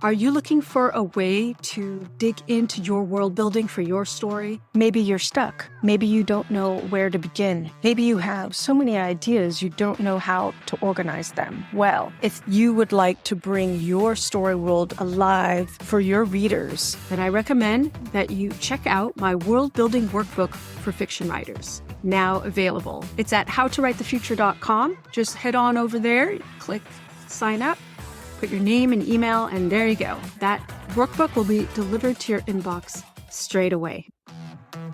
Are you looking for a way to dig into your world building for your story? Maybe you're stuck. Maybe you don't know where to begin. Maybe you have so many ideas you don't know how to organize them. Well, if you would like to bring your story world alive for your readers, then I recommend that you check out my world building workbook for fiction writers. Now available. It's at howtowritethefuture.com. Just head on over there, click sign up. Put your name and email, and there you go. That workbook will be delivered to your inbox straight away.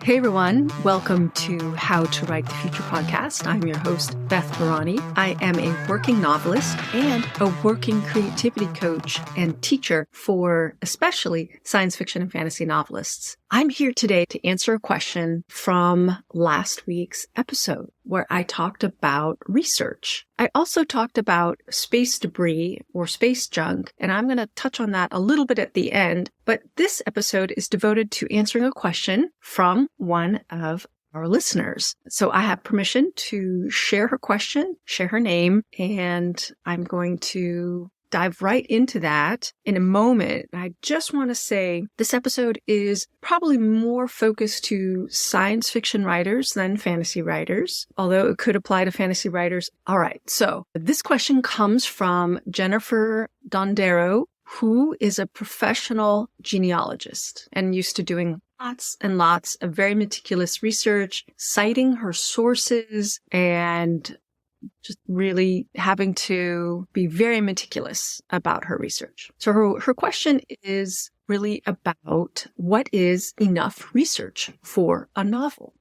Hey everyone, welcome to How to Write the Future podcast. I'm your host, Beth Barany. I am a working novelist and a working creativity coach and teacher for especially science fiction and fantasy novelists. I'm here today to answer a question from last week's episode where I talked about research. I also talked about space debris or space junk, and I'm going to touch on that a little bit at the end. But this episode is devoted to answering a question from one of our listeners. So I have permission to share her question, share her name, and I'm going to dive right into that in a moment. I just want to say this episode is probably more focused to science fiction writers than fantasy writers, although it could apply to fantasy writers. All right. So this question comes from Jennifer Dondero, who is a professional genealogist and used to doing lots and lots of very meticulous research, citing her sources and just really having to be very meticulous about her research. So her question is really about what is enough research for a novel.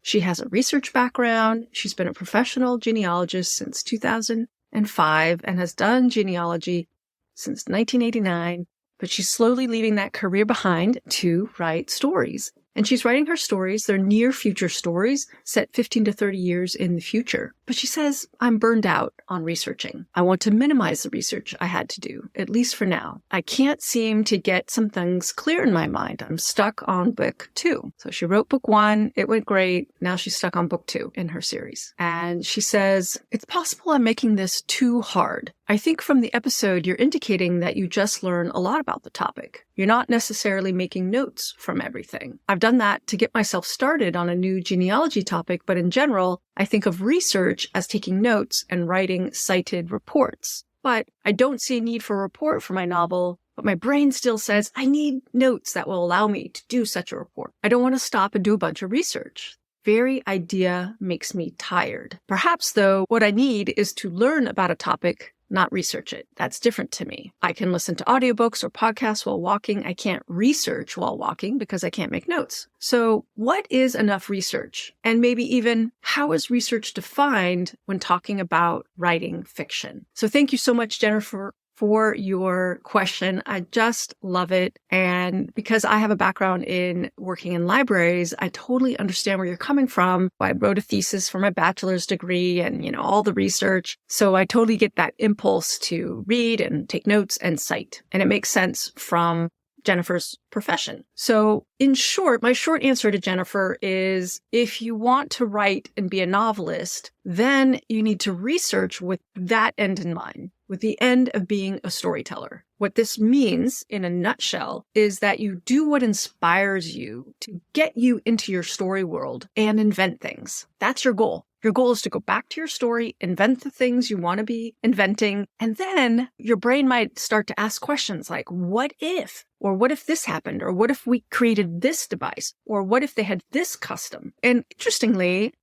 She has a research background. She's been a professional genealogist since 2005 and has done genealogy since 1989, but she's slowly leaving that career behind to write stories. And she's writing her stories. They're near future stories set 15 to 30 years in the future. But she says, I'm burned out on researching. I want to minimize the research I had to do, at least for now. I can't seem to get some things clear in my mind. I'm stuck on book 2. So she wrote book 1. It went great. Now she's stuck on book 2 in her series. And she says, it's possible I'm making this too hard. I think from the episode, you're indicating that you just learn a lot about the topic. You're not necessarily making notes from everything. I've done that to get myself started on a new genealogy topic, but in general, I think of research as taking notes and writing cited reports. But I don't see a need for a report for my novel, but my brain still says I need notes that will allow me to do such a report. I don't want to stop and do a bunch of research. Very idea makes me tired. Perhaps, though, what I need is to learn about a topic, not research it. That's different to me. I can listen to audiobooks or podcasts while walking. I can't research while walking because I can't make notes. So what is enough research? And maybe even how is research defined when talking about writing fiction? So thank you so much, Jennifer, for your question. I just love it. And because I have a background in working in libraries, I totally understand where you're coming from. I wrote a thesis for my bachelor's degree and, all the research. So I totally get that impulse to read and take notes and cite. And it makes sense from Jennifer's profession. So in short, my short answer to Jennifer is if you want to write and be a novelist, then you need to research with that end in mind, with the end of being a storyteller. What this means in a nutshell is that you do what inspires you to get you into your story world and invent things. That's your goal. Your goal is to go back to your story, invent the things you want to be inventing, and then your brain might start to ask questions like, what if? Or what if this happened? Or what if we created this device? Or what if they had this custom? And interestingly,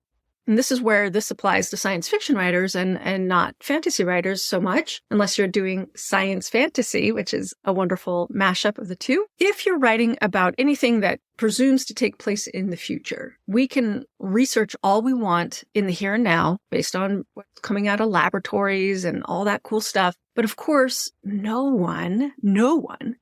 and this is where this applies to science fiction writers and not fantasy writers so much, unless you're doing science fantasy, which is a wonderful mashup of the two. If you're writing about anything that presumes to take place in the future, we can research all we want in the here and now based on what's coming out of laboratories and all that cool stuff. But of course, no one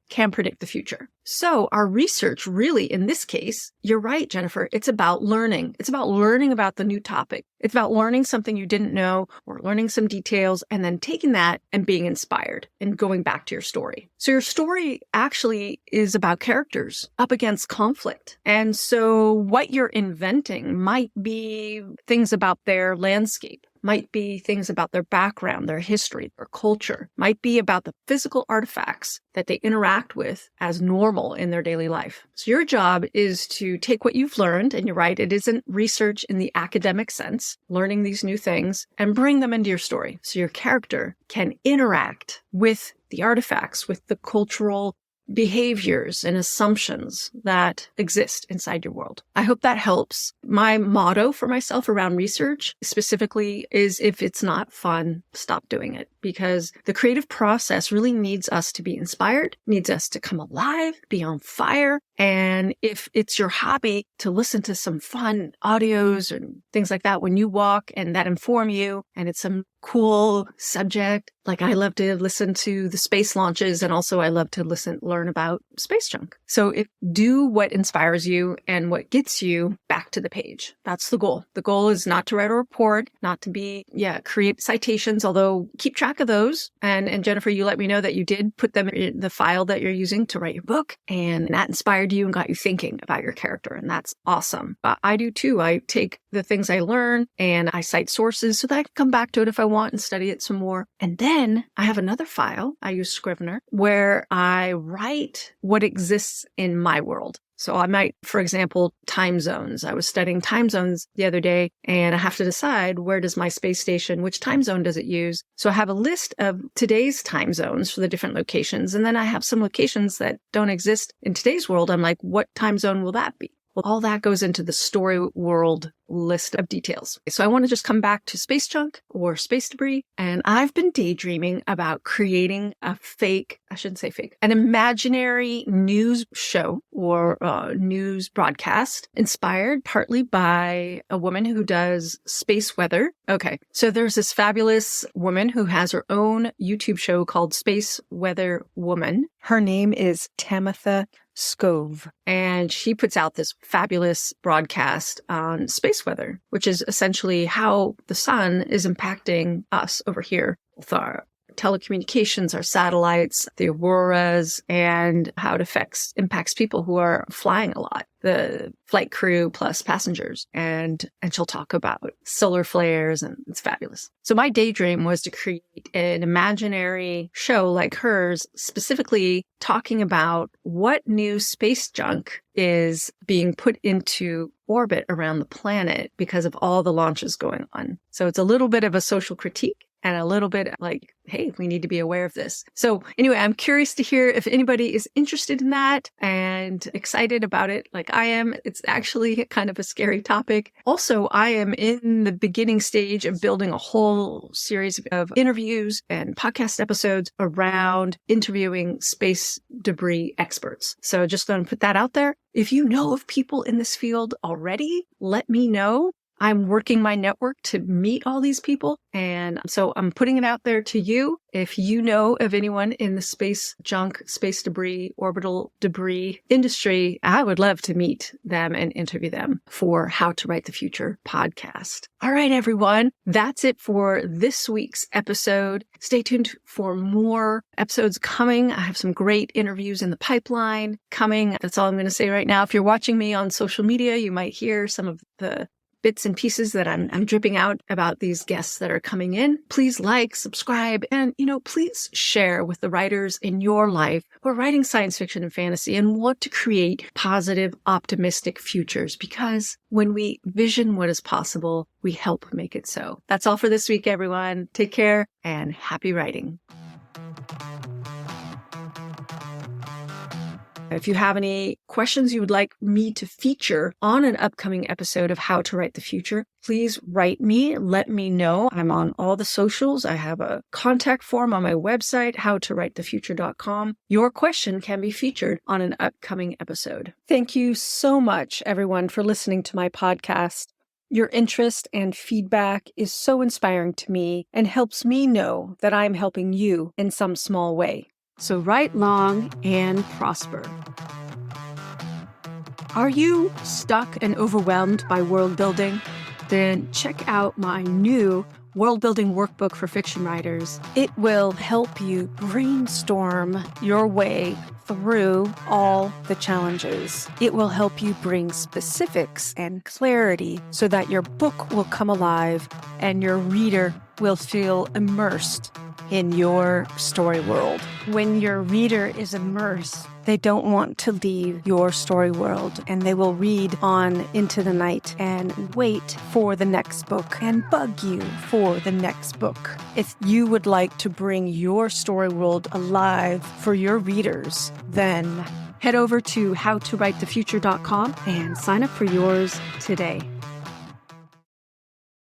can predict the future. So our research really, in this case, you're right, Jennifer, it's about learning. It's about learning about the new topic. It's about learning something you didn't know or learning some details and then taking that and being inspired and going back to your story. So your story actually is about characters up against conflict. And so what you're inventing might be things about their landscape. might be things about their background, their history, their culture, might be about the physical artifacts that they interact with as normal in their daily life. So your job is to take what you've learned, and you're right, it isn't research in the academic sense, learning these new things, and bring them into your story so your character can interact with the artifacts, with the cultural behaviors and assumptions that exist inside your world. I hope that helps. My motto for myself around research specifically is, if it's not fun, stop doing it, because the creative process really needs us to be inspired, needs us to come alive, be on fire. And if it's your hobby to listen to some fun audios and things like that when you walk and that inform you, and it's some cool subject, like I love to listen to the space launches, and also I love to learn about space junk. So do what inspires you and what gets you back to the page. That's the goal. The goal is not to write a report, not to create citations, although keep track of those. And Jennifer, you let me know that you did put them in the file that you're using to write your book, and that inspired you and got you thinking about your character. And that's awesome. I do too. I take the things I learn and I cite sources so that I can come back to it if I want and study it some more. And then I have another file, I use Scrivener, where I write what exists in my world. So I might, for example, time zones. I was studying time zones the other day, and I have to decide, where does my space station, which time zone does it use? So I have a list of today's time zones for the different locations. And then I have some locations that don't exist in today's world. I'm like, what time zone will that be? Well, all that goes into the story world list of details. So I want to just come back to space junk or space debris. And I've been daydreaming about creating an imaginary news show or news broadcast inspired partly by a woman who does space weather. Okay, so there's this fabulous woman who has her own YouTube show called Space Weather Woman. Her name is Tamitha Scove, and she puts out this fabulous broadcast on space weather, which is essentially how the sun is impacting us over here with our telecommunications, our satellites, the auroras, and how it impacts people who are flying a lot, the flight crew plus passengers. And she'll talk about solar flares, and it's fabulous. So my daydream was to create an imaginary show like hers, specifically talking about what new space junk is being put into orbit around the planet because of all the launches going on. So it's a little bit of a social critique and a little bit like, hey, we need to be aware of this. So anyway, I'm curious to hear if anybody is interested in that and excited about it like I am. It's actually kind of a scary topic. Also, I am in the beginning stage of building a whole series of interviews and podcast episodes around interviewing space debris experts. So just going to put that out there. If you know of people in this field already, let me know. I'm working my network to meet all these people. And so I'm putting it out there to you. If you know of anyone in the space junk, space debris, orbital debris industry, I would love to meet them and interview them for How to Write the Future podcast. All right, everyone. That's it for this week's episode. Stay tuned for more episodes coming. I have some great interviews in the pipeline coming. That's all I'm going to say right now. If you're watching me on social media, you might hear some of the bits and pieces that I'm dripping out about these guests that are coming in. Please like, subscribe, and, please share with the writers in your life who are writing science fiction and fantasy and want to create positive, optimistic futures, because when we vision what is possible, we help make it so. That's all for this week, everyone. Take care and happy writing. If you have any questions you would like me to feature on an upcoming episode of How to Write the Future, please write me. Let me know. I'm on all the socials. I have a contact form on my website, howtowritethefuture.com. Your question can be featured on an upcoming episode. Thank you so much, everyone, for listening to my podcast. Your interest and feedback is so inspiring to me and helps me know that I'm helping you in some small way. So write long and prosper. Are you stuck and overwhelmed by world building? Then check out my new world building workbook for fiction writers. It will help you brainstorm your way through all the challenges. It will help you bring specifics and clarity so that your book will come alive and your reader will feel immersed in your story world. When your reader is immersed, they don't want to leave your story world, and they will read on into the night and wait for the next book and bug you for the next book. If you would like to bring your story world alive for your readers, then head over to howtowritethefuture.com and sign up for yours today.